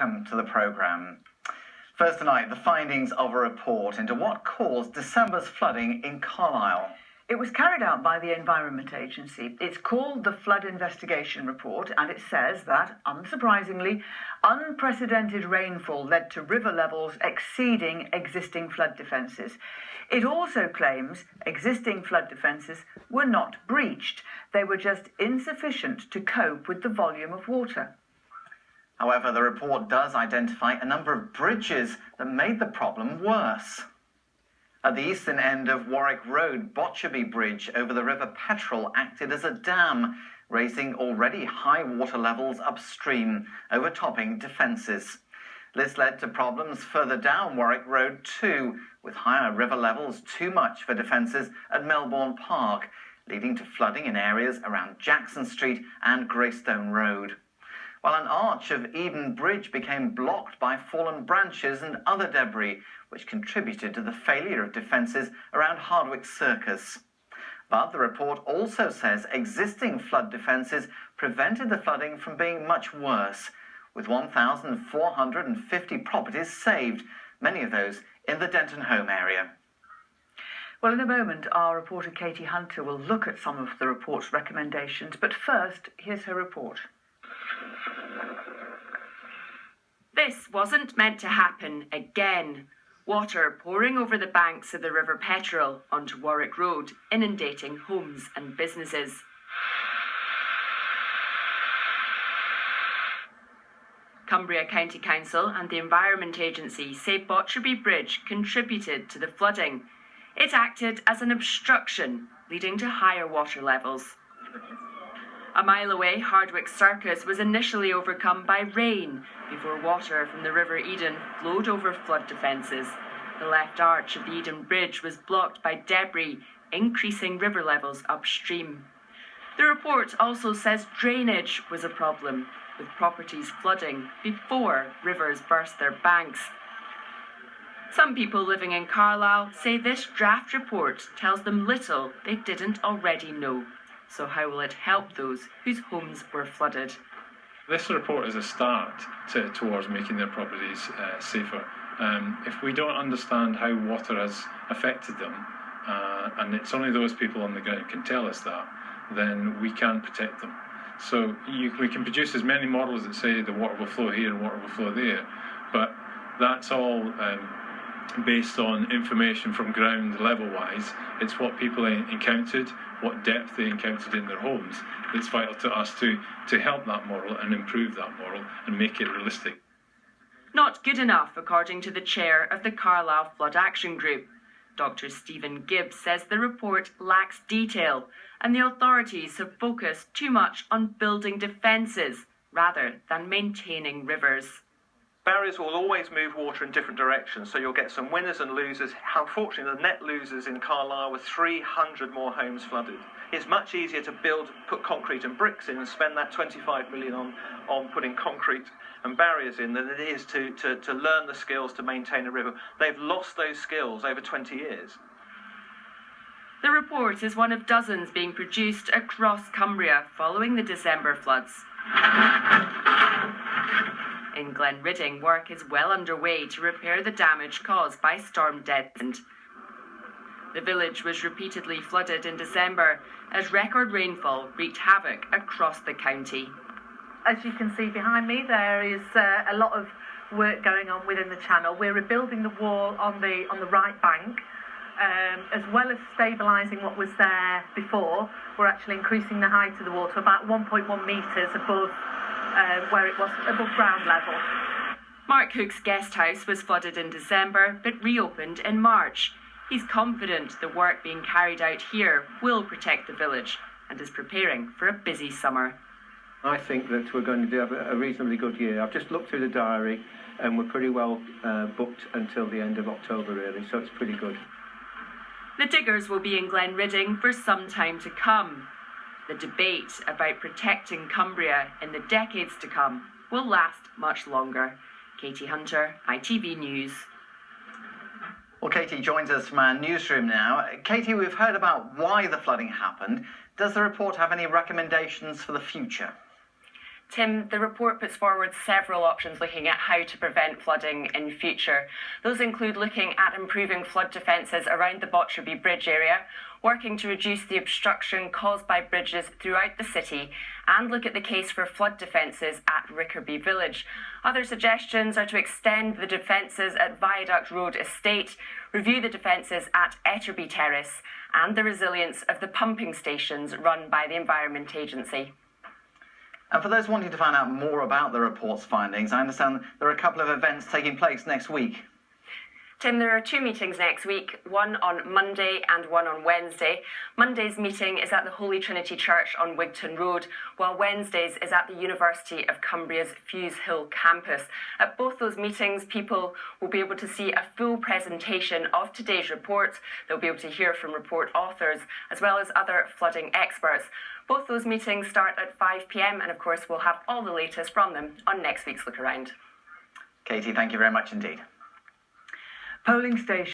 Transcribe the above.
Welcome to the programme. First tonight, the findings of a report into what caused December's flooding in Carlisle. It was carried out by the Environment Agency. It's called the Flood Investigation Report, and it says that, unsurprisingly, unprecedented rainfall led to river levels exceeding existing flood defences. It also claims existing flood defences were not breached. They were just insufficient to cope with the volume of water. However, the report does identify a number of bridges that made the problem worse. At the eastern end of Warwick Road, Botcherby Bridge over the River Petrel acted as a dam, raising already high water levels upstream, overtopping defences. This led to problems further down Warwick Road too, with higher river levels too much for defences at Melbourne Park, leading to flooding in areas around Jackson Street and Greystone Road. While an arch of Eden Bridge became blocked by fallen branches and other debris, which contributed to the failure of defences around Hardwick Circus. But the report also says existing flood defences prevented the flooding from being much worse, with 1,450 properties saved, many of those in the Denton Home area. Well, in a moment, our reporter Katie Hunter will look at some of the report's recommendations, but first, here's her report. This wasn't meant to happen again. Water pouring over the banks of the River Petrel onto Warwick Road, inundating homes and businesses. Cumbria County Council and the Environment Agency say Botcherby Bridge contributed to the flooding. It acted as an obstruction, leading to higher water levels. A mile away, Hardwick Circus was initially overcome by rain before water from the River Eden flowed over flood defences. The left arch of the Eden Bridge was blocked by debris, increasing river levels upstream. The report also says drainage was a problem, with properties flooding before rivers burst their banks. Some people living in Carlisle say this draft report tells them little they didn't already know. So how will it help those whose homes were flooded? This report is a start towards making their properties safer. If we don't understand how water has affected them, and it's only those people on the ground can tell us that, then we can protect them. So we can produce as many models that say the water will flow here and water will flow there, but that's all based on information from ground level-wise. It's what people encountered, what depth they encountered in their homes. It's vital to us to help that model and improve that model and make it realistic. Not good enough, according to the chair of the Carlisle Flood Action Group. Dr. Stephen Gibbs says the report lacks detail and the authorities have focused too much on building defences rather than maintaining rivers. Barriers will always move water in different directions, so you'll get some winners and losers. Unfortunately, the net losers in Carlisle were 300 more homes flooded. It's much easier to put concrete and bricks in and spend that 25 million on putting concrete and barriers in than it is to learn the skills to maintain a river. They've lost those skills over 20 years. The report is one of dozens being produced across Cumbria following the December floods. In Glenridding, work is well underway to repair the damage caused by Storm Desmond. The village was repeatedly flooded in December as record rainfall wreaked havoc across the county. As you can see behind me, there is a lot of work going on within the channel. We're rebuilding the wall on the right bank, as well as stabilising what was there before. We're actually increasing the height of the wall to about 1.1 metres above where it was above ground level. Mark Hook's guest house was flooded in December but reopened in March. He's confident the work being carried out here will protect the village and is preparing for a busy summer. I think that we're going to have a reasonably good year. I've just looked through the diary and we're pretty well booked until the end of October really, so it's pretty good. The diggers will be in Glenridding for some time to come. The debate about protecting Cumbria in the decades to come will last much longer. Katie Hunter, ITV News. Well, Katie joins us from our newsroom now. Katie, we've heard about why the flooding happened. Does the report have any recommendations for the future? Tim, the report puts forward several options looking at how to prevent flooding in future. Those include looking at improving flood defences around the Botcherby Bridge area, working to reduce the obstruction caused by bridges throughout the city, and look at the case for flood defences at Rickerby Village. Other suggestions are to extend the defences at Viaduct Road Estate, review the defences at Etterby Terrace, and the resilience of the pumping stations run by the Environment Agency. And for those wanting to find out more about the report's findings, I understand there are a couple of events taking place next week. Tim, there are 2 meetings next week, one on Monday and one on Wednesday. Monday's meeting is at the Holy Trinity Church on Wigton Road, while Wednesday's is at the University of Cumbria's Fuse Hill campus. At both those meetings, people will be able to see a full presentation of today's report. They'll be able to hear from report authors, as well as other flooding experts. Both those meetings start at 5 p.m, and of course we'll have all the latest from them on next week's Look Around. Katie, thank you very much indeed. Polling stations